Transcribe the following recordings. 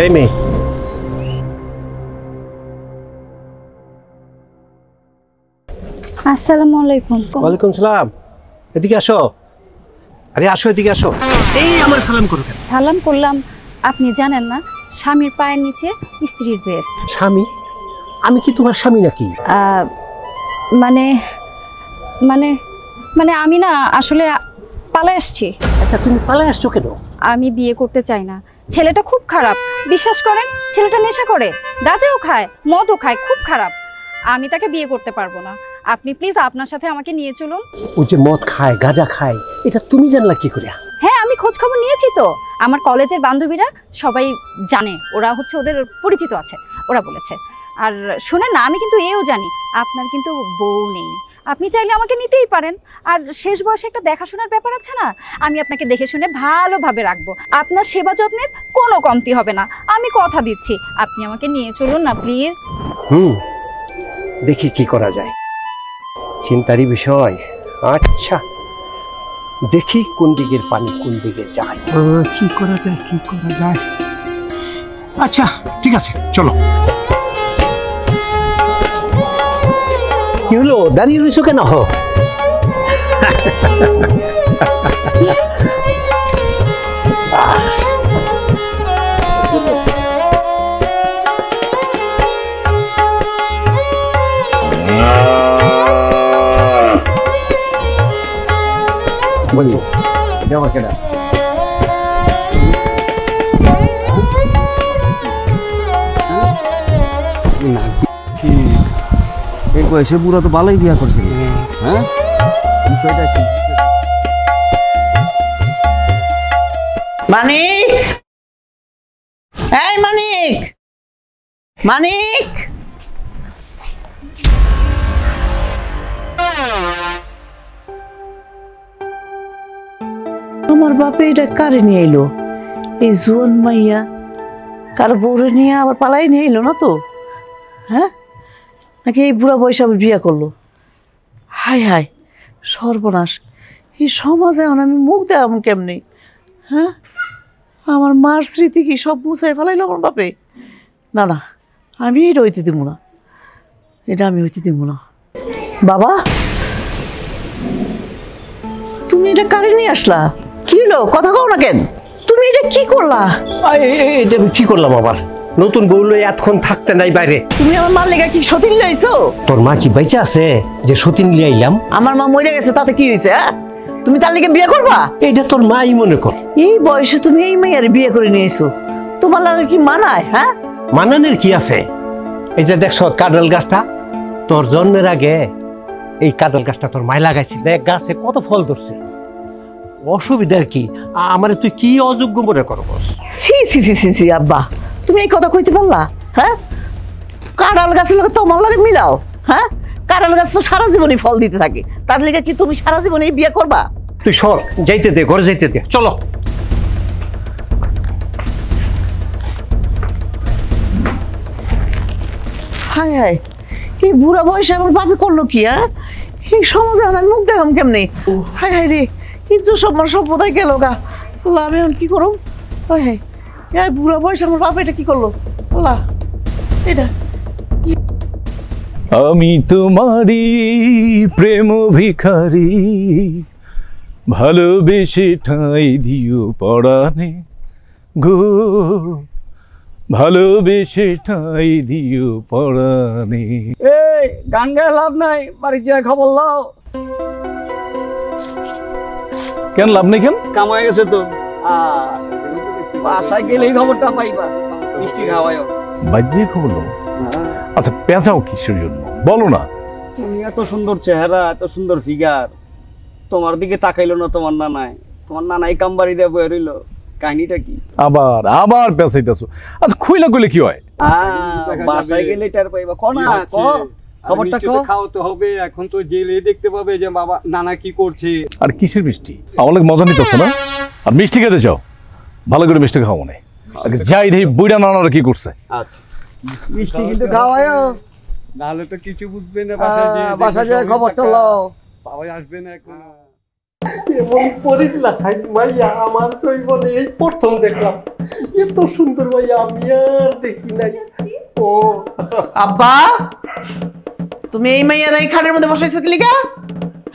এই মেয়ে, আসসালামু আলাইকুম। ওয়ালাইকুম সালাম। এদিকে আসো। আরে আসো, এদিকে আসো। এই আমার সালাম করো কেন? সালাম করলাম, আপনি জানেন না স্বামীর পায়ের নিচে স্ত্রীর বেস্ট। স্বামী? আমি কি তোমার স্বামী নাকি? মানে মানে মানে আমি না আসলে পালায় আসছি। আচ্ছা, তুমি পালায় আসছো কেন? আমি বিয়ে করতে চাই না। ছেলেটা খুব খারাপ, বিশ্বাস করেন। ছেলেটা নেশা করে, গাঁজাও খায়, মদও খায়, খুব খারাপ। আমি তাকে বিয়ে করতে পারবো না। আপনি প্লিজ আপনার সাথে আমাকে নিয়ে চলুন। ও যে মদ খায়, গাঁজা খায়, এটা তুমি জানলা কি করে? হ্যাঁ, আমি খোঁজ খবর নিয়েছি তো। আমার কলেজের বান্ধবীরা সবাই জানে, ওরা হচ্ছে ওদের পরিচিত আছে, ওরা বলেছে। আর শুনেন না, আমি কিন্তু এও জানি আপনার কিন্তু বউ নেই। আপনি চাইলে আমাকে নিতেই পারেন। আর শেষ বয়সে একটা দেখাশোনার ব্যাপার আছে না, আমি আপনাকে দেখে শুনে ভালোভাবে রাখবো। আপনার সেবা যত্নের কোনো কমতি হবে না, আমি কথা দিচ্ছি। আপনি আমাকে নিয়ে চলুন না প্লিজ। দেখি কি করা যায়, চিন্তারই বিষয়। আচ্ছা, দেখি কোন দিকের পানি কোন দিকে যায়। কি করা যায়, কি করা যায়। আচ্ছা ঠিক আছে, চলো। কি হলো, দাঁড়িয়ে রয়েছো কেন? বলি যাওয়ার কেনা এই বয়সে বুড়া তো ভালোই বিয়া করছে। হ্যাঁ, বিষয়টা কি? মানিক, এই মানিক, মানিক, আমার বাপে এটা কারে নিয়ে এলো? এই জুয়ান মাইয়া কার বউরে নিয়ে আবার পালাই নিয়ে এলো না তো? হ্যাঁ, নাকি এই বুড়া বয়সে আবার বিয়া করলো? হায় হায় সর্বনাশ! এই সমাজে এখন আমি মুখ দেখাম কেমনি? হ্যাঁ, আমার মার স্মৃতি কি সব মুছাই ফেলাইলো আমার বাপে? না না, আমি এটা হইতে দিব না, এটা আমি হইতে দিব না। বাবা, তুমি এটা কারে নিয়ে আসলা? কি হলো, কথা কও না কেন? তুমি এটা কি করলা? এটা আমি কি করলাম আবার? নতুন বউ লই এতক্ষণ থাকতে নাই বাইরে। তুমি আমার মার লেগা কি সতীন লইছো? তোর মা কি বাইচা আছে যে সতীন লিয়ে আইলাম? আমার মা মরে গেছে, তাতে কি হয়েছে? হ্যাঁ, তুমি তার লেগে বিয়ে করবা? এইটা তোর মাই মনে কর। এই বয়সে তুমি এই মেয়ের বিয়ে করে নিয়ে এসো, তোমার লাগে কি মানায়? হ্যাঁ, মানানের কি আছে? এই যে দেখছ কাঁঠাল গাছটা, তোর জন্মের আগে এই কাঁঠাল গাছটা তোর মায় লাগাইছিল, দেখ গাছে কত ফল ধরছে। অসুবিধার কি? আমারে তুই কি অযোগ্য মনে করবস? ছি ছি ছি ছি ছি, আব্বা তুমি এই কথা কইতে পারলা? হ্যাঁ, কাঁঠাল গাছের লগে তোমার লগে মিলাও? হ্যাঁ, কাঁঠাল গাছ তো সারা জীবনই ফল দিতে থাকে, তার লেগে কি তুমি সারা জীবন এই বিয়ে করবা? তুই সর, যাইতে দে, ঘরে যাইতে দে, চলো। হায় হায়, এই বুড়া বয়সে আমার বাপে করলো কি? হ্যাঁ, এই সমাজে আমার মুখ দেখাম কেমনি? হায় হায় রে, ইজ্জত সম্মান সব বোধহয় গেল গা। আল্লাহ, আমি এখন কি করব? হায় হায়, এই বুড়া বয়সে আমার বাপ এটা কি করলো? আল্লাহ, এটা আমি তোমারই প্রেম ভিখারি, ভালোবেসে ঠাঁই দিও পরাণে গো, ভালোবেসে ঠাঁই দিও পরাণে। এই গান গায়ে লাভ নাই, বাড়ি গিয়ে খবর লাও। কেন লাভ নেই? কেন? কামাই গেছে তো, বাসায় গেলেই খবরটা পাইবা। মিষ্টি খাওয়ায় বাহ্যিক খবর নাও। আচ্ছা, পেঁচাও কিসের জন্য বলো না? তুমি এত সুন্দর চেহারা, এত সুন্দর ফিগার, তোমার দিকে তাকাইলো না তোমার নানায়? তোমার নানাই কামবাড়ি দিয়ে বয়ে রইলো, কাহিনীটা কি? আবার আবার পেঁচাইতেছো। আচ্ছা, খুইলা কইলে কি হয়? বাসায় গেলে টের পাইবা। ক না, ক খবরটা ক। খাওয়াতে হবে, এখন তো জেলে দেখতে পাবে যে বাবা নানা কি করছে। আর কিসের মিষ্টি? আমার লাগে মজা নিতেছ না? আর মিষ্টি খেতে চাও? ভালো করে মিষ্টি খাও মনে। যাই দেখি বুইড়া নানারা কি করছে। আচ্ছা, মিষ্টি কিন্তু খাওয়ায়, নাহলে তো কিছু বুঝবে না। বাসায় যায় খবরটা লও। বাবা আসবে না এখন। এমন পরিলাখাই মাইয়া আমার জীবনে এই প্রথম দেখলাম। এত সুন্দর মাইয়া আমি আর দেখি নাই। ও আব্বা, তুমি এই মাইয়ার এই খাটের মধ্যে বসাইছো কি লিগা?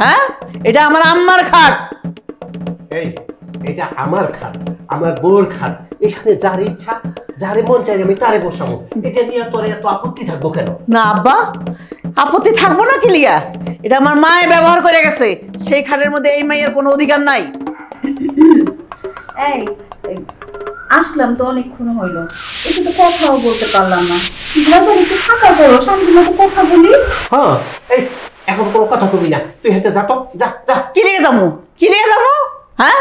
হ্যাঁ, এটা আমার আম্মার খাট। এই এটা আমার খাট, আমার বউর খাট। এখানে যার ইচ্ছা যারে মন চাই আমি তারে বসাবো। এটা নিয়ে তোর এত আপত্তি থাকবো কেন? না আব্বা, আপত্তি থাকবো না কি লিগা? এটা আমার মায়ে ব্যবহার করে গেছে, সেই খাটের মধ্যে এই মাইয়ার কোনো অধিকার নাই। এই আসলাম তো অনেকক্ষণ হইলো, একটু তো কথাও বলতে পারলাম না। ঘরে একটু ফাঁকা করো, শান্তি মতো কথা বলি। হ্যাঁ, এই এখন কোনো কথা কবি না, তুই হেঁটে যা তো, যা যা। কি লিগে যাবো, কি লিগে যাবো? হ্যাঁ,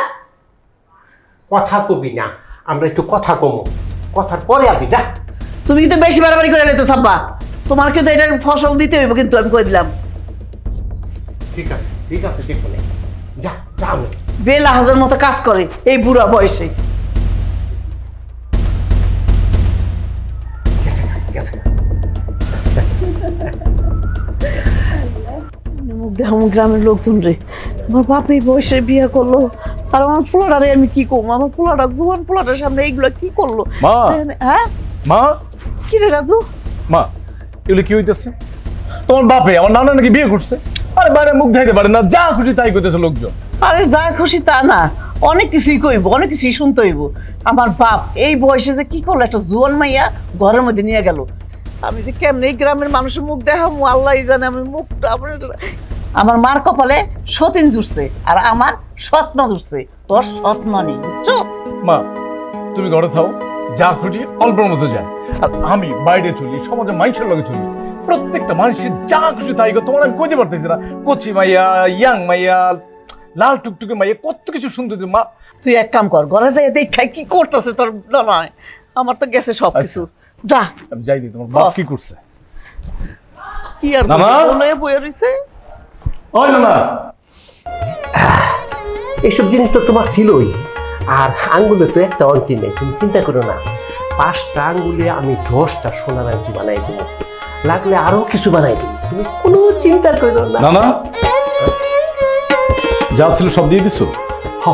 কথা কবি না, আমরা একটু কথা কমো, কথার পরে আগে যা। তুমি কিন্তু বেশি বাড়াবাড়ি করে নিতে আব্বা, তোমার কিন্তু এটার ফসল দিতে হইব, কিন্তু আমি কই দিলাম। ঠিক আছে ঠিক আছে, ঠিক বলে যা যা। আমি বেলা হাজার মতো কাজ করে এই বুড়া বয়সে। গেছে গেছে। মুখ দেখ আমার গ্রামের লোকজন রে, আমার বাপ এই বয়সে বিয়ে করলো, আর আমার পোলাটারে আমি কি করবো? আমার পোলাটা জোয়ান পোলাটার সামনে এইগুলো কি করলো? মা, হ্যাঁ মা, কি রে রাজু? মা, এগুলো কি হইতেছে? তোমার বাপে আমার নানা নাকি বিয়ে করছে? আরে বাইরে মুখ দেখাইতে পারে না, যা খুশি তাই করতেছে লোকজন। আরে যা খুশি তা না, অনেক কিছুই কইব, অনেক কিছুই শুনতে হইব। আমার বাপ এই বয়সে যে কি করলো, একটা জোয়ান মাইয়া ঘরের মধ্যে নিয়ে গেল। আমি যে কেমনে এই গ্রামের মানুষের মুখ দেখাবো আল্লাহই জানে। আমার মুখটা আমার মার কপালে সতীন জুড়ছে, আর আমার সৎমা জুড়ছে, তোর সৎমা নেই, বুঝছো? মা, তুমি ঘরে থাও, যা খুশি অল্পের মতো যায়, আর আমি বাইরে চলি, সমাজে মানুষের লগে চলি। প্রত্যেকটা মানুষের যা খুশি তাই করে, তোমার আমি কইতে পারতেছি না। কচি মাইয়া, ইয়াং মাইয়া, লাল টুকটুকে মাইয়া, কত কিছু শুনতে। মা তুই এক কাম কর, ঘরে যাই দেখাই কি করতেছে তোর নয়। আমার তো গেছে সবকিছু, যা। আমি যাই দিই, তোমার বাপ কি করছে? কি আর নানা? বয়ে রইছে। ওই না, এইসব জিনিস তো তোমার ছিলই, আর আঙ্গুলে তো একটা অন্টি নেই, তুমি চিন্তা করো না। 5টা আঙ্গুলে আমি 10টা সোনার আংটি বানাই দেবো, লাগলে আরো কিছু বানাই দেবো, তুমি কোনো চিন্তা করো না। না, যা ছিল সব দিয়ে দিছো? হ,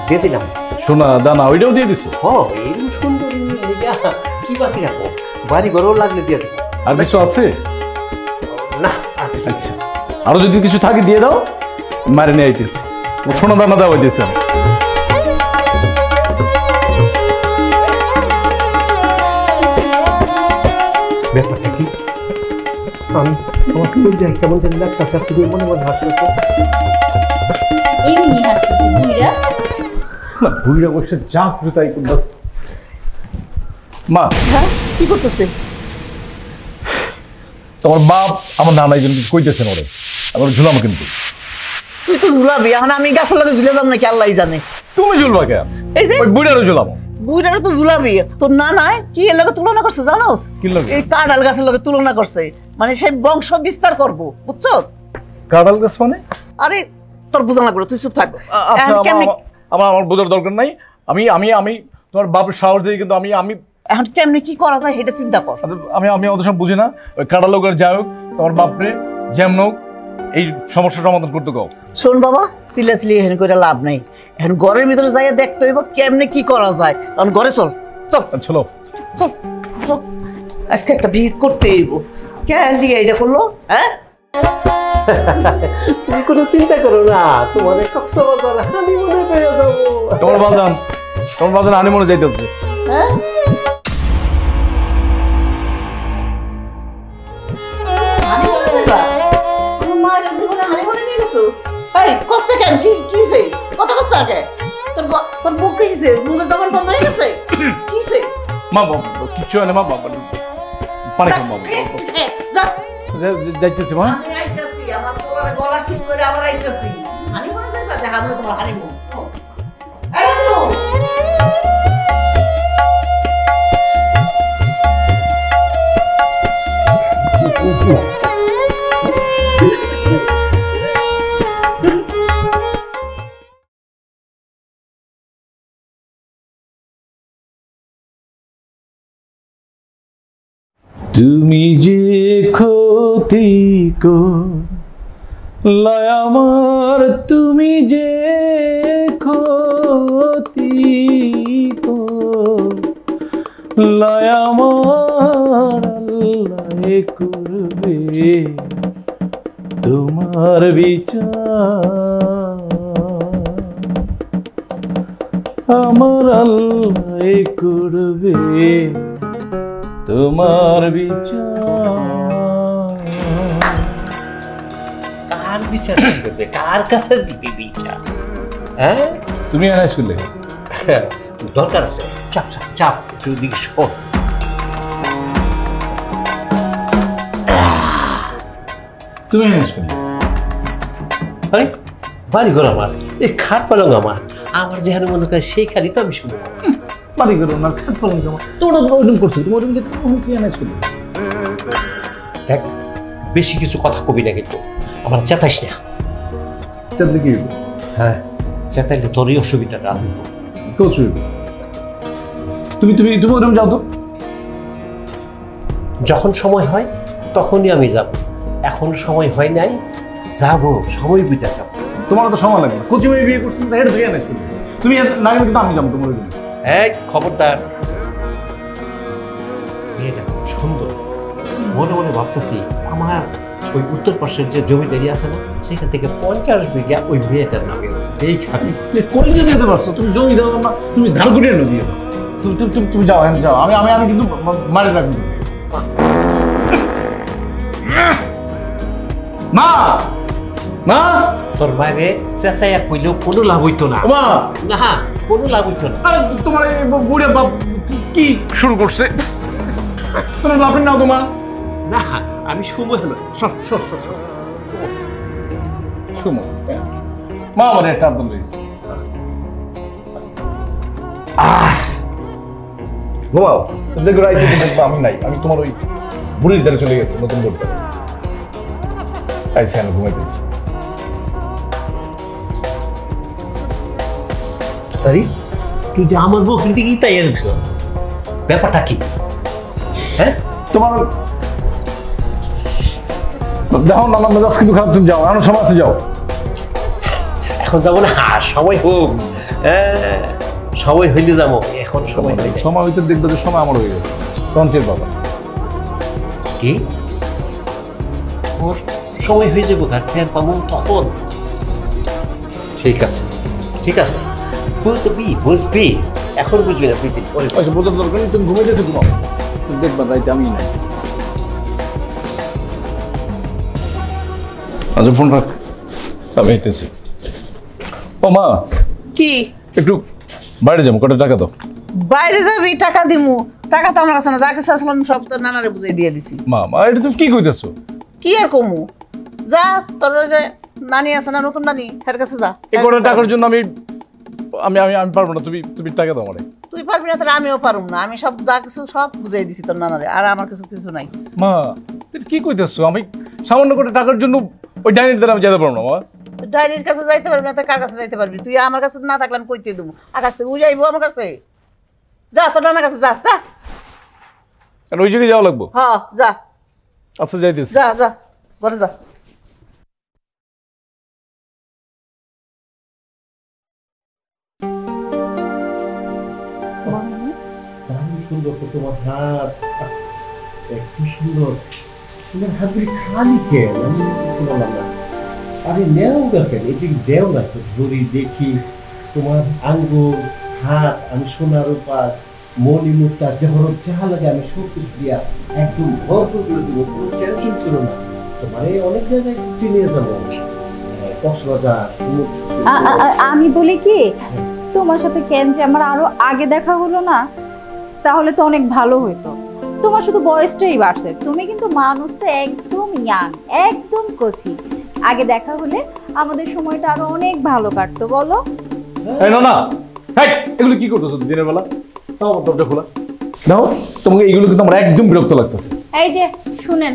দিয়ে দিলাম। সোনা দানা ওইটাও দিয়ে দিছো? হ, এরকম সুন্দর কি বাকি রাখো, বাড়ি ঘরও লাগলে দিয়ে দেবো। আর কিছু আছে? না, আর কিছু না। আচ্ছা, আরো যদি কিছু থাকে দিয়ে দাও, মারে নিয়ে আইতেছি। সোনা দানা দেওয়া হইতেছে। ব্যাপারটা কি? আমি তোমাকে যাই কেমন জানি লাগতেছে, তুমি মনে মনে হাসতেছো। এমনি হাসতেছি বুইরা। না, বুড়িরা বসে যা খুশি তাই করতেছে। মা, হ্যাঁ, কি করতেছে? তোমার বাপ আমার নানা একজন কইতেছেন, ওরে আমার ঝুলাম কিন্তু। তুই তো ঝুলাবি, এখন আমি গাছের লগে ঝুলে যাম নাকি আল্লাহই জানে। তুমি ঝুলবা কেন? এই যে ওই বুড়িয়ারও ঝুলাবো। বুইড়ারে তো ঝুলাবি, তোর না নাই কি এর লগে তুলনা করছে জানোস? কি লগে? এই কাঁঠাল গাছের লগে তুলনা করছে, মানে সেই বংশ বিস্তার করবো, বুঝছো? কাঁঠাল গাছ মানে? আরে তোর বুঝা লাগবে না, তুই চুপ থাক। আচ্ছা, এখন কেমনে- আমার বোঝার দরকার নাই। আমি আমি আমি তোমার বাপের সাহস দিই, কিন্তু আমি আমি এখন কেমনে কি করা যায় সেটা চিন্তা কর। আমি আমি অত সব বুঝি না। ওই কাঁঠাল হোক আর যাই হোক, তোমার বাপরে যেমন হোক এই সমস্যার সমাধান করতে গাও। শোন বাবা, সিরিয়াসলি এখানে করে লাভ নাই। এখন ঘরের ভিতরে যাইয়া দেখতে হইব কেমনে কি করা যায়। এখন ঘরে চল, চল চলো চল চল, আজকে একটা ভিড় করতে হইব। কে লিগে এটা করলো? হ্যাঁ, তুমি কোনো চিন্তা করো না, তোমার কক্সবাজার হানিমুনে পেয়ে যাবো। তোমার বাজান হানিমুনে যাইতেছে। হ্যাঁ হানিমুনে যাইবা? আমার মায়ের জীবনে হানিমুনে নিয়ে গেছো? এই কষ্ট কেন? কি কিছে? কত কষ্ট আগে? তোর মুখ কি হইছে? মুখে জবান বন্ধ হয়ে গেছে? কিছে? মা বাবা কিচ্ছু হয় না, মা বাবা পানি খাও, বাবা যা, যাইতেছি। মা আমি আইতাছি, আমার পোলার গলা ঠিক করে আবার আইতাছি। হানিমুনে যাইবা? দেখাবো তোমার হানিমুন। এই রাজু, তুমি যে ক্ষতি লয় আমার তুমি যে ক্ষতি লয় আমার আল্লাহ করবে তোমার বিচার আমার আল্লাহ করবে তোমার বিচার। কার বিচার করবে, কার কাছে দিবি বিচার? হ্যাঁ, তুমি আনা শুনলে দরকার আছে। চাপ চাপ চাপ, যদি শোন। তুমি আনা শুনলে আরে বাড়ি ঘর আমার, এই খাট পালং আমার, আমার যেখানে মনে করে সেইখানে তো আমি শুনবো। বাড়ি করো না, খাট পালন কেমন তোমরা ওরকম করছো, তোমার রুম যেতে কি আনা শুনলে? দেখ, বেশি কিছু কথা কবি না কিন্তু, আমার চেতাইস না। তাতে কি হ্যাঁ, চেতাইলে তোরই অসুবিধাটা হইব। কেউ চুইব। তুমি তুমি তুমি ওরকম যাও তো। যখন সময় হয় তখনই আমি যাব, এখন সময় হয় নাই, যাব সময় বুঝা যাব। তোমার তো সময় লাগবে না, কোচি মেয়ে বিয়ে করছি না, এটা থেকে আনা শুনলে তুমি না গেলে কিন্তু আমি যাবো তোমার রুমে। এই খবরদার, মেয়েটা খুব সুন্দর। মনে মনে ভাবতেছি আমার ওই উত্তর পাশের যে জমিদারি আছে না, সেখান থেকে 50 বিঘা ওই মেয়েটার নামে এই খাবি। করে যেতে পারছো, তুমি জমি দাও না, তুমি ধার করে এনে দিয়ে দাও। তুমি তুমি তুমি তুমি যাও, আমি যাও, আমি আমি আমি কিন্তু মারি রাখবো। মা মা তোর মায়েরে চেঁচাইয়া কইলেও কোনো লাভ হইতো না। মা না, কোনো লাভ হইতো না। আরে তোমার এই বুড়ে বাপ কি শুরু করছে? তোমার বাপের নাও তোমার না, আমি সময় হলো। সর সর সর সর। সুমন মা আমার একটা আব্দুল রয়েছে। ঘুমাও, দেখো রাইতে দেখবো আমি নাই, আমি তোমার ওই বুড়ির ধারে চলে গেছি নতুন করতে। আইসি আমি ঘুমাই পেয়েছি। আরে তুই যে আমার বকরি দিকেই তাই এরকম, ব্যাপারটা কি? হ্যাঁ, তোমার দেখো না, আমার মেজাজ কিন্তু খারাপ, তুমি যাও, এমন সময় আছে, যাও। এখন যাবো না, সময় হোক। সময় হইলে যাবো, এখন সময় হইলে। সময় হইতে দেখবে যে সময় আমার হয়ে গেছে, তখন টের পাবা। কি ওর সময় হয়ে যাবো, ঘাট ফের পাবো তখন। ঠিক আছে ঠিক আছে, বুঝবি বুঝবি, এখন বুঝবি না তুই। আচ্ছা, বোঝার দরকার নেই, তুমি ঘুমাই যেতে ঘুমাও, তুমি দেখবা রাইতে আমি নাই। আচ্ছা, ফোন রাখ, আমি হেঁটেছি। ও মা, কি একটু বাইরে যাবো, কত টাকা দাও। বাইরে যাবি? টাকা দিমু? টাকা তো আমার কাছে না, যা কিছু আসলাম সব তোর নানারে বুঝাই দিয়ে দিছি। মা মা, এটা তুমি কি কইতেছো? কি আর কমু? যা, তোর ওই যে নানি আছে না, নতুন নানি, এর কাছে যা। এই কত টাকার জন্য আমি আমি আমি আমি পারবো না, তুমি তুমি টাকা দাও আমারে। তুই পারবি না, তাহলে আমিও পারুম না। আমি সব যা কিছু সব বুঝাই দিছি তোর নানারে, আর আমার কিছু কিছু নাই। মা তুমি কি কইতেছো? আমি সামান্য করে টাকার জন্য ওই ডাইনির দ্বারা আমি যেতে পারবো না। মা, ডাইনির কাছে যাইতে পারবি না, তো কার কাছে যাইতে পারবি? তুই আমার কাছে না থাকলে আমি কইতে দেবো, আকাশ থেকে উজাইবো আমার কাছে। যা তোর নানার কাছে যা, যা। আর ওই জায়গায় যাওয়া লাগবো? হ্যাঁ যা আচ্ছা, যাইতেছি। যা যা, ঘরে যা। সুন্দর তোমার হাত, একটু সুন্দর। তোমার হাত খালি কেন? আমি শুনলাম না। আরে নেও না কেন, এদিকে দেও না, ধরি দেখি তোমার আঙ্গুল হাত। আমি সোনার উপর মনি মুক্তা জহরত যাহা লাগে আমি সব কিছু দিয়া একদম ভরপুর করে দেবো, কোনো টেনশন করো না। তোমার অনেক জায়গায় ঘুরতে নিয়ে যাবো, কক্সবাজার, আমি বলি কি, তোমার সাথে কেন যে আমার আরো আগে দেখা হলো না, তাহলে তো অনেক ভালো হইতো। তোমার শুধু বয়সটাই বাড়ছে, তুমি কিন্তু মানুষটা একদম ইয়াং, একদম কচি। আগে দেখা হলে আমাদের সময়টা আরো অনেক ভালো কাটতো, বলো? এই না না, হেই, এগুলো কি করতেছো দিনের বেলা? তাও আমার দরজা খোলা দাও। তোমাকে এইগুলো কিন্তু আমার একদম বিরক্ত লাগতেছে। এই যে শুনেন,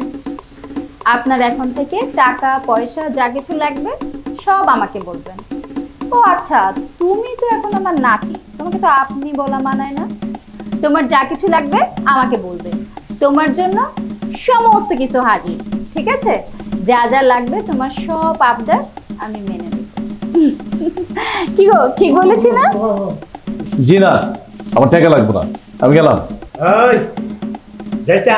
আপনার এখন থেকে টাকা পয়সা যা কিছু লাগবে সব আমাকে বলবেন। ও আচ্ছা, তুমি তো এখন আমার নাতি, তোমাকে তো আপনি বলা মানায় না। তোমার যা কিছু লাগবে আমাকে বলবে, তোমার জন্য সমস্ত কিছু হাজির, ঠিক আছে? যা যা লাগবে তোমার সব আবদার আমি মেনে নেব। কি গো ঠিক বলেছি না? জি না, আমার টাকা লাগবে না, আমি গেলাম। ওই যাইতা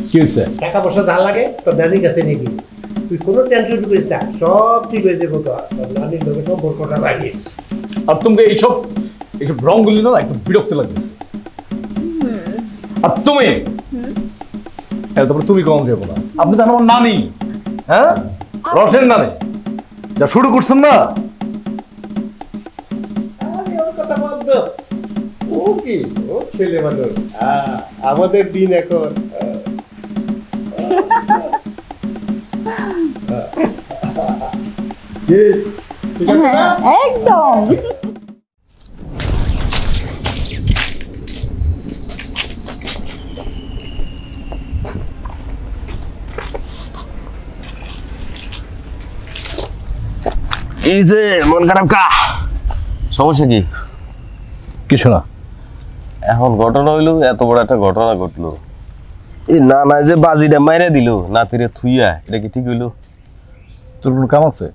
কি হয়েছে? টাকা পয়সা ধার লাগে তোর নানির কাছে নিয়ে দিবি। তুই কোনো টেনশন করিস না, সব ঠিক হয়ে যাবো। তোর নানির লোকের সম্পর্কটা রাখিস। আর তুমি এইসব রঙগুলি না একদম বিরক্ত লাগতেছে। আর তুমি তারপরে তুমি কম যাবো না, আপনি তো আমার নানি, হ্যাঁ রসের নানি, যা শুরু করছেন না। ওর কথা বলতো, ও কি ও ছেলে মানুষ, আমাদের দিন এখন। ঠিক আছে না? একদম। এই যে মন খারাপ কা সমস্যা কি? কিছু না। এখন ঘটনা হইলো, এত বড় একটা ঘটনা ঘটলো, এই না না যে বাজিটা মাইরা দিল নাতিরে থুইয়া, এটা কি ঠিক হইলো? তোর কোনো কাম আছে?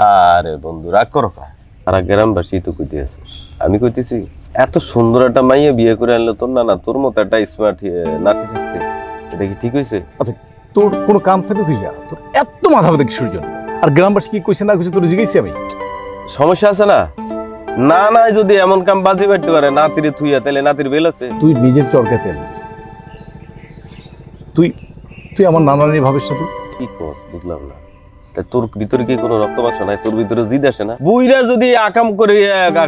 আরে বন্ধু রাগ করো কা, সারা গ্রামবাসী তো কইতেছে, আমি কইতেছি এত সুন্দর একটা মাইয়া বিয়ে করে আনলো তোর না, তোর মতো একটা স্মার্ট নাতি থাকতে, এটা কি ঠিক হয়েছে? আচ্ছা তোর কোনো কাম থাকলে তুই যা, তোর এত মাথা ব্যথা কিসের জন্য? আর গ্রামবাসী কি কইছে না কইছে তোর জিজ্ঞেসি আমি? সমস্যা আছে না? না না যদি এমন কাম বাজি বাড়তে পারে নাতিরে থুইয়া, তাহলে নাতির বেল আছে? তুই নিজের চরকে তেল, তুই তুই আমার নানানি ভাবিস না? তুই কি কস বুঝলাম না, তা তোর ভিতরে কি কোনো রক্ত মাংস নাই? তোর ভিতরে জিদ আসে না? বুইরা যদি আকাম করে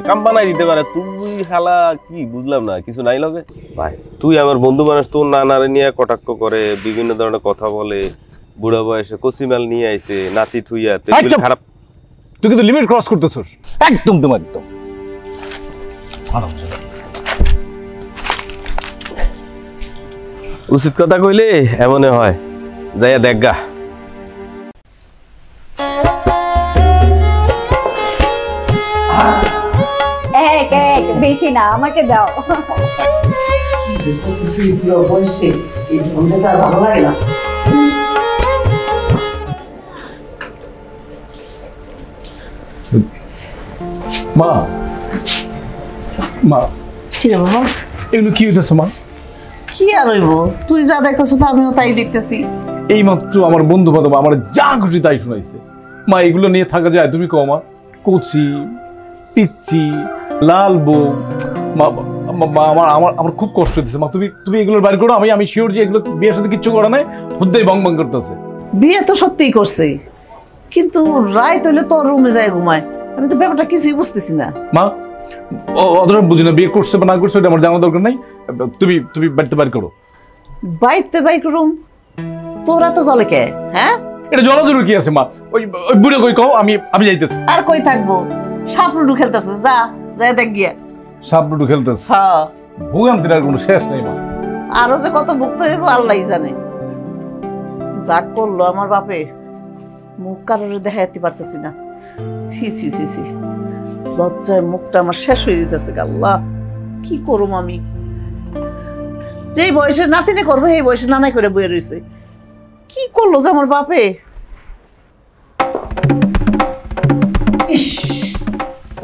কাম বানাই দিতে পারে, তুই শালা কি বুঝলাম না, কিছু নাই লগে? ভাই তুই আমার বন্ধু মানুষ, তোর নানারে নিয়ে কটাক্ষ করে, বিভিন্ন ধরনের কথা বলে, বুড়া বয়সে কচিমাল নিয়ে আইছে নাতি থুইয়া, তুই আচ্ছা। খারাপ। তুই কিন্তু লিমিট ক্রস করতেছস একদম, তোমার একদম। উচিত কথা কইলে এমন হয়, যাইয়া দেখগা। এক এক বেশি না, আমাকে দাও। বয়সে এই ঢঙ্গটা আর ভালো লাগে না। মা মা কি রে বাবা, এগুলো কি হইতেছে মা? কি আর হইব, তুই যা দেখতেছ তো আমিও তাই দেখতেছি। এই মাত্র আমার বন্ধু বান্ধব আমার যা খুশি তাই শোনাইছে। মা এগুলো নিয়ে থাকা যায়? তুমি কও মা, কচি পিচ্ছি লাল বউ, মা আমার আমার আমার খুব কষ্ট হইতেছে মা। তুমি তুমি এগুলোর বাইর করো, আমি শিওর যে এগুলো বিয়ের সাথে কিচ্ছু করে নাই, হুদ্দাই বং বং করতেছে। বিয়ে তো সত্যিই করছে, কিন্তু রায় তৈলে তোর রুমে যায় ঘুমায়, আমি তো ব্যাপারটা কিছুই বুঝতেছি না। মা অতটা বুঝি না, বিয়ে করছে বা না করছে এটা আমার জানার দরকার নাই। তুমি তুমি বাড়িতে বাইর করো। বাইতে বাইক রুম তোরা তো জলে কে? হ্যাঁ এটা জলাজরুর কি আছে মা? ওই ওই বুড়ে কই কও, আমি আমি যাইতেছি। আর কই থাকবো, সাপ লুডু খেলতেছে, যা যাই দেখ গিয়া। সাপ লুডু খেলতেছে, হ্যাঁ ভোগান্তির আর কোনো শেষ নেই মা। আরো যে কত ভুক্ত হইব আল্লাহই জানে। যা করলো আমার বাপে, মুখ কারোর দেখাইতে পারতেছি না। ছি ছি ছি ছি, লজ্জায় মুখটা আমার শেষ হয়ে যেতেছে। আল্লাহ কি করুম আমি, যেই বয়সে নাতিনে করবো এই বয়সে নানাই করে বয়ে রয়েছে। কি করলো যে আমার বাপে। ইস,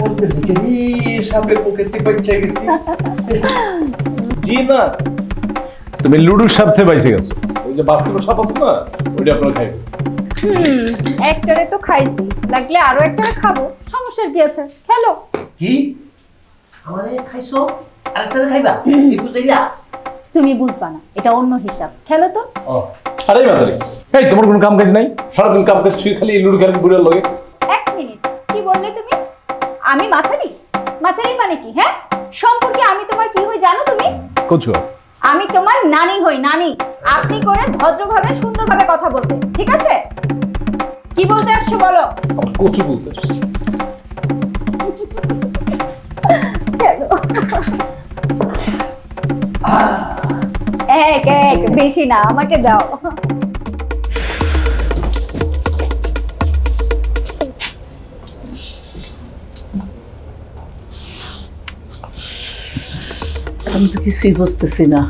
ওদের দিকে সাপের পকেট থেকে বাচ্চা গেছি। জি না, তুমি লুডুর সাথে বাইসে গেছো। ওই যে বাস্তবের সাপ আছে না, ওইটা আপনারা খাইবেন। একটারে তো খাইছি, লাগলে আরো একটারে খাবো, সমস্যার কি আছে? খেলো। কি আমারে খাইছো, আরেকটা খাইবা? এই বুঝাইলা? তুমি বুঝবা না, এটা অন্য হিসাব। খেলো তো। ও আরে বাদারে, এই তোমার কোনো কাম কাজ নাই? সারাদিন কাম কাজ তুই খালি লুডু খেলেন বুড়ার লগে। এক মিনিট, কি বললে তুমি? আমি মাথারি? মাথারি মানে কি? হ্যাঁ, সম্পর্কে আমি তোমার কি হই জানো তুমি? কচু, আমি তোমার নানি হই, নানি। আপনি করে ভদ্রভাবে সুন্দরভাবে কথা বলতে, ঠিক আছে? কি বলতে আসছো বলো? আমার কচু বলতে আসছে। খেলো। এক এক বেশি না, আমাকে দাও। আমি তো কিছুই বুঝতেছি না।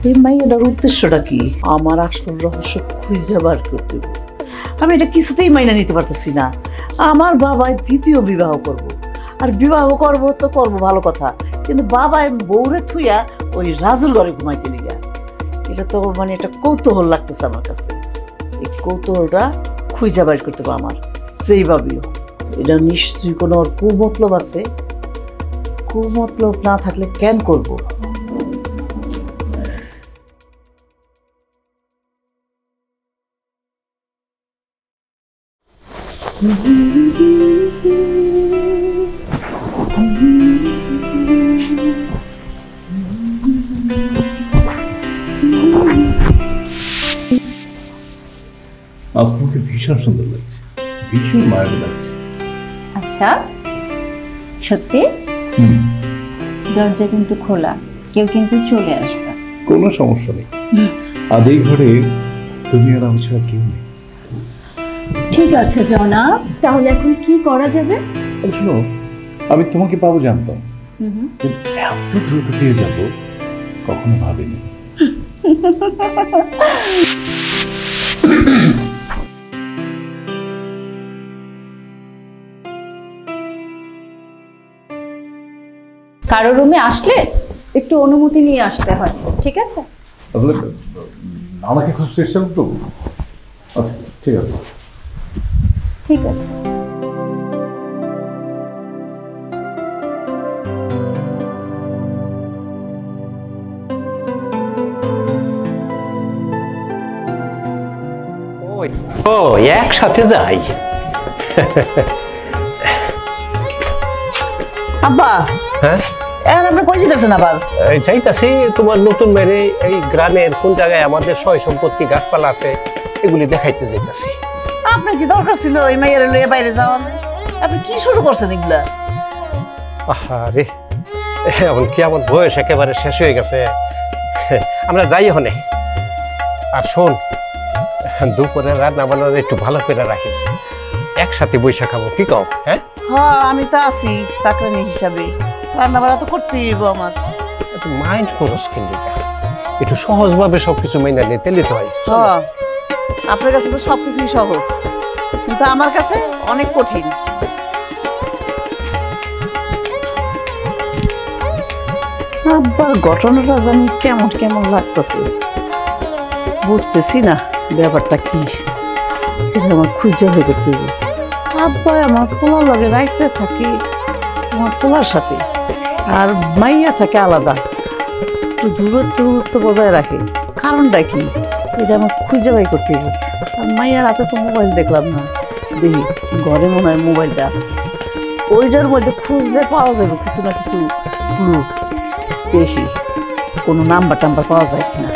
এই মাইয়াটার উদ্দেশ্যটা কি? আমার আসল রহস্য খুঁজে বার করতে হবে। আমি এটা কিছুতেই মাইনা নিতে পারতেছি না। আমার বাবা দ্বিতীয় বিবাহ করব, আর বিবাহ করব তো করব ভালো কথা, কিন্তু বাবা বউরে থুইয়া ওই রাজুর ঘরে ঘুমাইতে লিগা, এটা তো মানে একটা কৌতূহল লাগতেছে আমার কাছে। এই কৌতূহলটা খুঁজে বার করতে হবে আমার, সেইভাবেও। এটা নিশ্চয়ই কোনো ওর কুমতলব আছে। কুমতলব না থাকলে কেন করব? আজ তোমাকে ভীষণ সুন্দর লাগছে, ভীষণ মায়াবী লাগছে। আচ্ছা, সত্যি? দরজা কিন্তু খোলা, কেউ কিন্তু চলে আসবে। কোনো সমস্যা নেই, আজ এই ঘরে তুমি আর আমি ছাড়া কেউ নেই। ঠিক আছে জনাব, তাহলে এখন কি করা যাবে? শোনো, আমি তোমাকে পাবো জানতাম, কিন্তু এত দ্রুত পেয়ে যাবো কখনো ভাবিনি। কারো রুমে আসলে একটু অনুমতি নিয়ে আসতে হয়, ঠিক আছে? তাহলে আমাকে খুব চেষ্টা করতো। আচ্ছা ঠিক আছে। ঠিক আছে। ও একসাথে যাই। আব্বা, হ্যাঁ এখন আপনি কই যেতেছেন আবার? চাইতাছি তোমার নতুন মেরে এই গ্রামের কোন জায়গায় আমাদের সয় সম্পত্তি গাছপালা আছে এগুলি দেখাইতে যাইতাছি। আপনার কি দরকার ছিল এই মাইয়ারে লইয়া বাইরে যাওয়ার? আপনি কি শুরু করছেন এগুলা? আরে এমন কি, আমার বয়স একেবারে শেষ হয়ে গেছে, আমরা যাই হনে। আর শোন, দুপুরে রান্না বান্না একটু ভালো করে রাখিস, একসাথে বৈশা খাবো, কি কও? হ্যাঁ হ্যাঁ, আমি তো আছি চাকরানি হিসাবে, রান্না বাড়া তো করতেই হইব আমার। একটু মাইন্ড করস কিন্তু, একটু সহজভাবে সবকিছু মেনে নিতে নিতে হয়। হ্যাঁ, আপনার কাছে তো সবকিছুই সহজ, কিন্তু আমার কাছে অনেক কঠিন। আব্বার ঘটনাটা জানি কেমন কেমন লাগতেছে, বুঝতেছি না ব্যাপারটা কি। এটা আমার খুঁজে হয়ে করতে হবে। আব্বা আমার পোলার লগে রাইতে থাকি আমার পোলার সাথে, আর মাইয়া থাকে আলাদা, একটু দূরত্ব বজায় রাখে। কারণটা কি এটা আমার খুঁজে বাই করতে হবে। আর মাইয়ার হাতে তো মোবাইল দেখলাম না, দেখি ঘরে মনে হয় মোবাইলটা আছে, ওইটার মধ্যে খুঁজলে পাওয়া যাবে কিছু না কিছু ক্লু। দেখি কোনো নাম্বার টাম্বার পাওয়া যায় কিনা।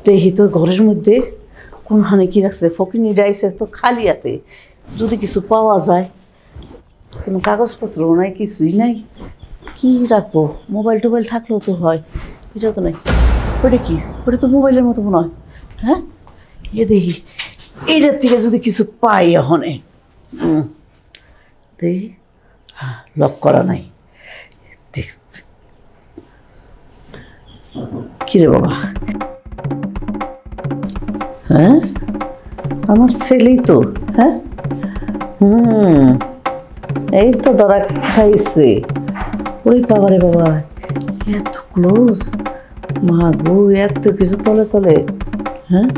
দেখি তো ঘরের মধ্যে কোনখানে কি রাখছে। ফকিনি ডাইছে তো খালি হাতে, যদি কিছু পাওয়া যায়। কোনো কাগজপত্রও নাই, কিছুই নাই, কি রাখবো? মোবাইল টোবাইল থাকলেও তো হয়, এটা তো নাই। ওটা কি? ওটা তো মোবাইলের মতো মনে হয়। হ্যাঁ, এ দেখি এইটার থেকে যদি কিছু পাই এখনে। দেখি, হ্যাঁ, লক করা নাই, দেখছি। কিরে বাবা, হ্যাঁ আমার ছেলেই তো। হ্যাঁ, এই তো ধরা খাইছে। ওই বাবারে বাবা, এত ক্লোজ, মা গো, এত কিছু তলে তলে। হ্যাঁ,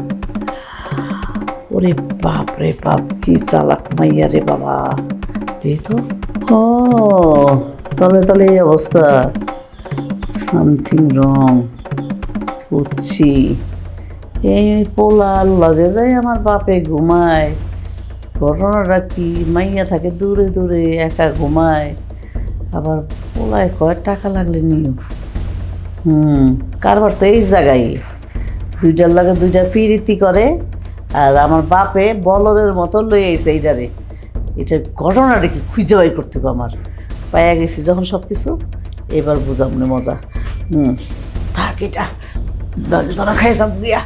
ওরে বাপ রে বাপ, কি চালাক মাইয়া রে বাবা। দে তো, ও তলে তলে এই অবস্থা, সামথিং রং। বুঝছি, এই পোলার লগে যায় আমার বাপে ঘুমায়। ঘটনাটা কি, মাইয়া থাকে দূরে দূরে একা ঘুমায়, আবার পোলায় কয় টাকা লাগলে নিও। কারবার তো এই জায়গায়, দুইটার লগে দুইটা ফিরিতি করে, আর আমার বাপে বলদের মতো লই আইছে এইটারে। এটা ঘটনাটা কি খুঁজে বাই করতে হবে আমার। পাইয়া গেছি যখন সব কিছু, এবার বুঝামনে মজা। থাক, এটা ধরা খাই যাব গিয়া।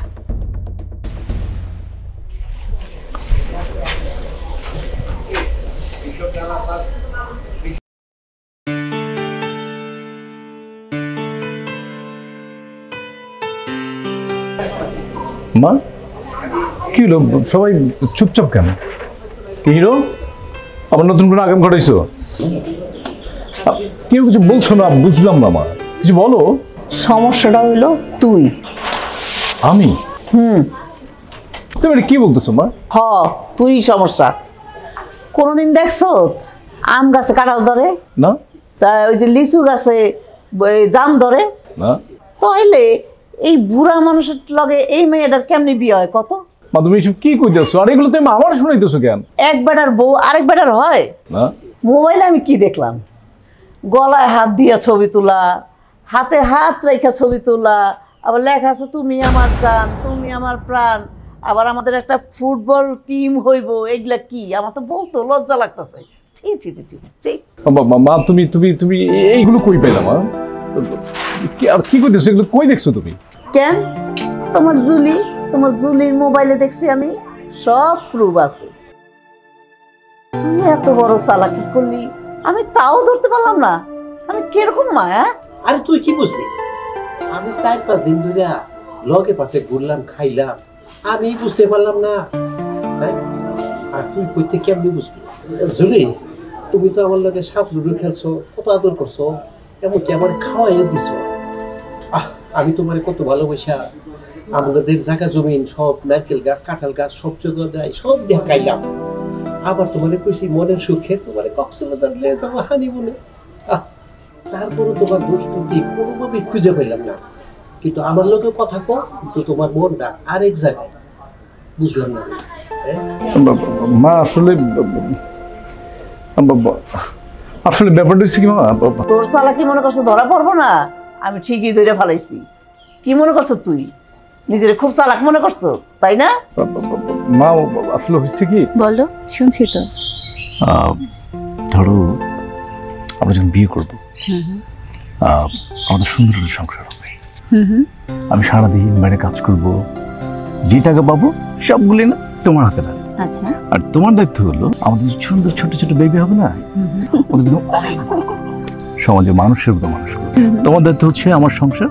মা কি হলো, সবাই চুপচাপ কেন? কি হিরো, আবার নতুন করে আগাম ঘটাইছো? কেউ কিছু বলছো না, বুঝলাম না মা, কিছু বলো। সমস্যাটা হইলো তুই। আমি? তুমি এটা কি বলতেছো মা? হ, তুই সমস্যা। কোনোদিন দেখছো আম গাছে কাঁঠাল ধরে? না। তা ওই যে লিচু গাছে জাম ধরে না। তাইলে এই বুড়া মানুষের লগে এই মেয়েটার কেমনি বিয়ে হয় কত? মা তুমি এসব কি কইতেছো? আর এগুলো তুমি আমার শুনাইতেছো কেন? এক বেটার বউ আরেক বেটার হয় না। মোবাইলে আমি কি দেখলাম, গলায় হাত দিয়া ছবি তোলা, হাতে হাত রেখা ছবি তোলা, আবার লেখা আছে তুমি আমার জান, তুমি আমার প্রাণ, আবার আমাদের একটা ফুটবল টিম হইব। এগুলা কি? আমার তো বলতো লজ্জা লাগতেছে। ছি ছি ছি ছি ছি। মা তুমি তুমি তুমি এইগুলো কই পেলা মা? আর কি কইতেছো? এগুলো কই দেখছো তুমি? কেন? তোমার জুলির মোবাইলে দেখছি আমি, সব প্রুফ আছে। তুই এত বড় চালাকি করলি, আমি তাও ধরতে পারলাম না। আমি কিরকম মা? আরে তুই কি বুঝবি? আমি 4-5 দিন ধরে লগে পাশে ঘুরলাম, খাইলাম, আমি বুঝতে পারলাম না। হ্যাঁ, আর তুই কইতে কেমনি বুঝবি? জুলি, তুমি তো আমার লগে সাপ লুডো খেলছো, কত আদর করছো, এমনকি আমার খাওয়াইও দিছো। আমি তোমার কত ভালোবাসা, আমাদের জায়গা জমিন সব, নারকেল গাছ, কাঁঠাল গাছ সব জায়গা যায়, সব দেখাইলাম। আবার তোমার কইছি মনের সুখে তোমার কক্সবাজার নিয়ে যাবো হানিমুনে। তারপরে তোমার দোষটি কোনোভাবেই খুঁজে পেলাম না। কিন্তু আমার লোকের কথা কো, কিন্তু তোমার মনটা আরেক জায়গায়। বুঝলাম না। মা আসলে আসলে ব্যাপারটা হচ্ছে কি মা, তোর চালাকি মনে করছো ধরা পড়বো না? আমি ঠিকই ধরে ফেলাইছি। কি মনে করছো তুই? নিজের খুব চালাক মনে করছো, তাই না? মা আসলে হচ্ছে কি, বলো, শুনছি তো। ধরো আমরা যখন বিয়ে করবো, আমাদের সুন্দর একটা সংসার হবে। আমি সারাদিন বাইরে কাজ করব, যে টাকা পাবো সবগুলি না তোমার হাতে না। আচ্ছা। আর তোমার দায়িত্ব হলো আমাদের সুন্দর ছোট ছোট বেবি হবে না, ওদের কিন্তু অনেক সমাজে মানুষের মতো মানুষ করবে। তোমার দায়িত্ব হচ্ছে আমার সংসার,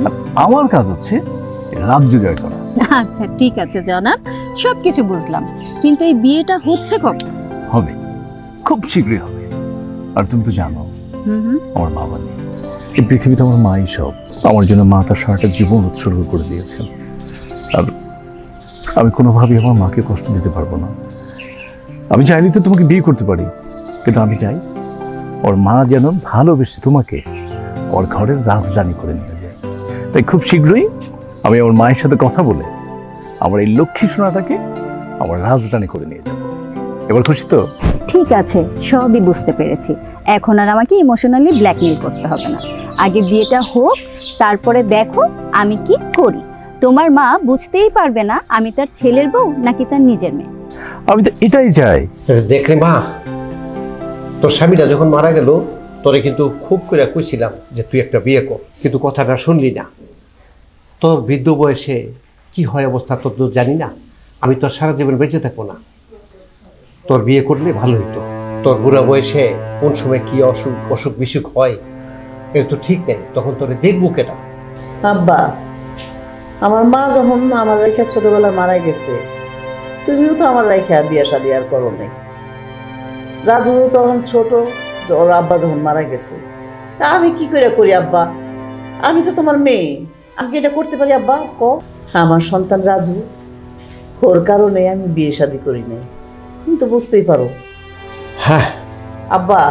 আর আমার কাজ হচ্ছে রাজ্য জয় করা। আচ্ছা ঠিক আছে জনাব, সবকিছু বুঝলাম, কিন্তু এই বিয়েটা হচ্ছে কখন? হবে, খুব শীঘ্রই হবে। আর তুমি তো জানো আমার বাবা নেই, এই পৃথিবীতে আমার মাই সব। আমার জন্য মা তার সারাটা জীবন উৎসর্গ করে দিয়েছেন। আর আমি কোনোভাবেই আমার মাকে কষ্ট দিতে পারবো না। আমি চাইলে তো তোমাকে বিয়ে করতে পারি, কিন্তু আমি চাই ওর মা যেন ভালোবেসে তোমাকে ওর ঘরের রাজরানী করে নিয়ে যায়। তাই খুব শীঘ্রই আমি আমার মায়ের সাথে কথা বলে আমার এই লক্ষ্মী সোনাটাকে আমার রাজরানী করে নিয়ে যাব। এবার খুশি তো? ঠিক আছে, সবই বুঝতে পেরেছি। এখন আর আমাকে ইমোশনালি ব্ল্যাকমেল করতে হবে না। আগে বিয়েটা হোক, তারপরে দেখো আমি কি করি। তোমার মা বুঝতেই পারবে না আমি তার ছেলের বউ নাকি তার নিজের মেয়ে। আমি তো এটাই চাই। দেখ রে মা, তোর স্বামীটা যখন মারা গেল, তোরে কিন্তু খুব করে কইছিলাম যে তুই একটা বিয়ে কর, কিন্তু কথাটা শুনলি না। তোর বৃদ্ধ বয়সে কি হয় অবস্থা তোর তো জানি না। আমি তোর সারা জীবন বেঁচে থাকবো না। তোর বিয়ে করলে ভালো হতো। তোর বুড়া বয়সে কোন সময় কি অসুখ বিসুখ হয় এটা তো ঠিক নেই, তখন তোরে দেখবো কেটা। আব্বা, আমার মা যখন আমার রেখা ছোটবেলায় মারা গেছে, তুমিও তো আমার রেখা বিয়ে শাদী আর করো নাই। রাজু তখন ছোট, ওর আব্বা যখন মারা গেছে। তা আমি কি করে করি আব্বা? আমি তো তোমার মেয়ে, আমি কি এটা করতে পারি আব্বা? আমার সন্তান রাজু, ওর কারণে আমি বিয়ে শাদী করি নাই। তুমি তো বুঝতেই পারো। হ্যাঁ আব্বা,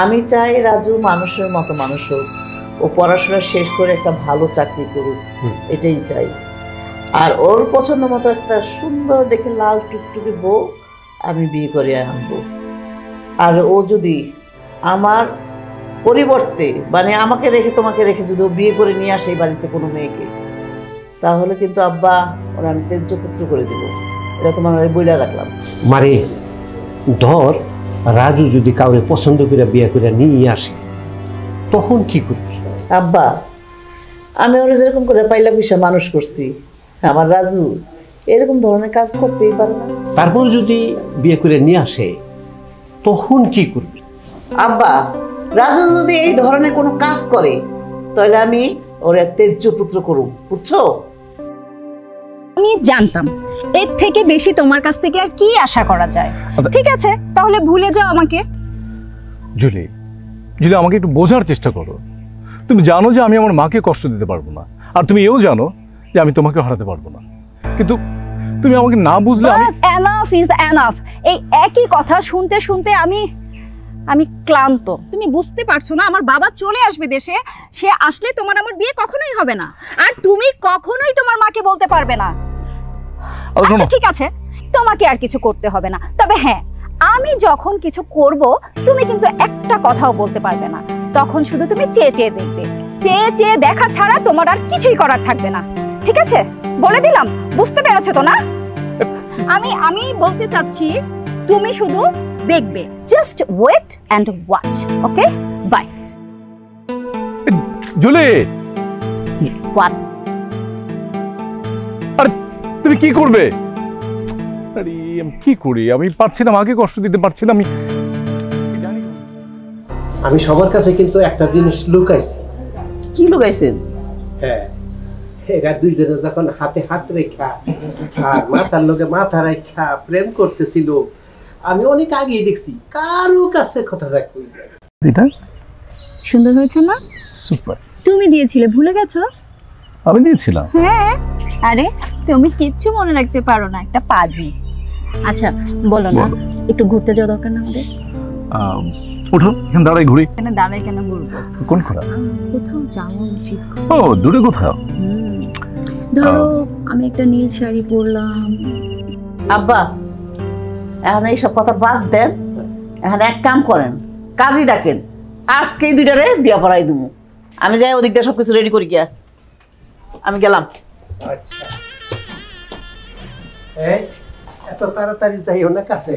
আমি চাই রাজু মানুষের মতো মানুষ হোক, ও পড়াশোনা শেষ করে একটা ভালো চাকরি করুক, এটাই চাই। আর ওর পছন্দ মতো একটা সুন্দর দেখে লাল টুকটুকে বউ আমি বিয়ে করে আনবো। আর ও যদি আমার পরিবর্তে, মানে আমাকে রেখে তোমাকে রেখে যদি ও বিয়ে করে নিয়ে আসে এই বাড়িতে কোনো মেয়েকে, তাহলে কিন্তু আব্বা ওরা আমি তেজ্যপুত্র করে দেবো। এটা তোমার বইলা রাখলাম। মারে ধর রাজু যদি কাউরে পছন্দ করে বিয়ে করে নিয়ে আসে, তখন কি করবি? আব্বা, আমি ওরা যেরকম করে পাইলা পয়সা মানুষ করছি, আমার রাজু এরকম ধরনের কাজ করতেই পারে না। তারপর যদি বিয়ে করে নিয়ে আসে, তখন কি করবি? আব্বা, রাজু যদি এই ধরনের কোনো কাজ করে, তাহলে আমি ওর তেজ্য পুত্র করব, বুঝছো? আমি জানতাম এর থেকে বেশি তোমার কাছ থেকে আর কি আশা করা যায়। আচ্ছা। ঠিক আছে, তাহলে ভুলে যাও আমাকে। জুলি, জুলি আমাকে একটু বোঝার চেষ্টা করো। তুমি জানো যে আমি আমার মাকে কষ্ট দিতে পারবো না, আর তুমি এও জানো যে আমি তোমাকে হারাতে পারবো না, কিন্তু তুমি আমাকে না বুঝলে আমি এনাফ ইজ এনাফ। এই একই কথা শুনতে শুনতে আমি ক্লান্ত। তুমি বুঝতে পারছো না, আমার বাবা চলে আসবে দেশে, সে আসলে তোমার আমার বিয়ে কখনোই হবে না, আর তুমি কখনোই তোমার মাকে বলতে পারবে না। আচ্ছা ঠিক আছে, তোমাকে আর কিছু করতে হবে না, তবে হ্যাঁ, আমি যখন কিছু করব তুমি কিন্তু একটা কথাও বলতে পারবে না। তখন শুধু তুমি চেয়ে চেয়ে দেখবে, চেয়ে চেয়ে দেখা ছাড়া তোমার আর কিছুই করার থাকবে না। ঠিক আছে, বলে দিলাম, বুঝতে পেরেছো তো না? আমি বলতে চাচ্ছি তুমি শুধু দেখবে, just wait and watch. Okay, bye. Julie, what? আরে তুমি কি করবে? আরে আমি কি করি? আমি পারছি না, মাকে কষ্ট দিতে পারছি না। আমি সবার কাছে কিন্তু একটা জিনিস লুকাইছি। কি লুকাইছেন? হ্যাঁ, এরা দুইজনে যখন হাতে হাত রেখা আর মাথার লোকে মাথা রেখা প্রেম করতেছিল, আমি অনেক আগেই দেখছি, কারো কাছে কথা রাখবো। এটা সুন্দর হয়েছে না? সুপার। তুমি দিয়েছিলে, ভুলে গেছো? আমি দিয়েছিলাম। হ্যাঁ, আরে তুমি কিচ্ছু মনে রাখতে পারো না, একটা পাজি। আচ্ছা বলো না, একটু ঘুরতে যাওয়া দরকার না আমাদের? ওঠো, এখানে দাঁড়াই ঘুরি। কেন দাঁড়াই, কেন ঘুরবো? কোন খোলা? কোথাও যাওয়া উচিত। ও দূরে কোথাও? ধরো আমি একটা নীল শাড়ি পরলাম। আব্বা, এখন এইসব কথা বাদ দেন, এখন এক কাম করেন, কাজই ডাকেন, আজকেই দুইটারে বিয়া পড়াই দেবো। আমি যাই ওদিক দিয়ে সবকিছু রেডি করি গিয়া, আমি গেলাম। আচ্ছা, এত তাড়াতাড়ি যাইও না কাছে,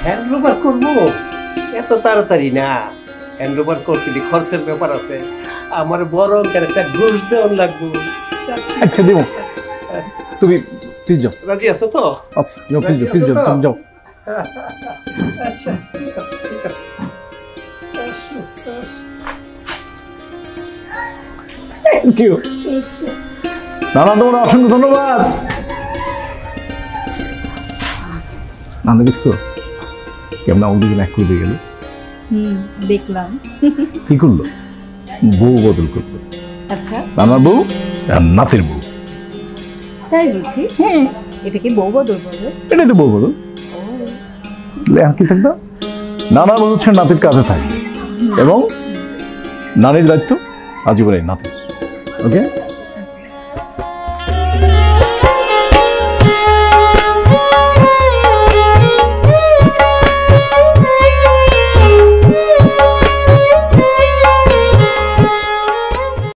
হ্যান্ডওভার করবো। এত তাড়াতাড়ি না, হ্যান্ডওভার করতে খরচের ব্যাপার আছে, আমার বড় একটা ঘুষ দেওয়ার লাগবে। আচ্ছা দিব, তুমি প্লিজ যাও। রাজি আছো তো? আচ্ছা যাও, প্লিজ যাও, প্লিজ যাও, তুমি যাও। আচ্ছা ঠিক আছে, ঠিক আছে। Thank you. নানা, তোমার অসংখ্য ধন্যবাদ। নানা দেখছো কেমন আমাদের দিকে এক করে গেল? দেখলাম। কি করলো? বউ বদল করলো। আচ্ছা, নানার বউ আর নাতির বউ। তাই বুঝি? হ্যাঁ, এটা কি বউ বদল বলবে? এটাই তো বউ বদল। আর কি থাকতো, নানা বউ হচ্ছে নাতির কাছে থাকবে এবং নানির দায়িত্ব আজীবন এই নাতির। ওকে।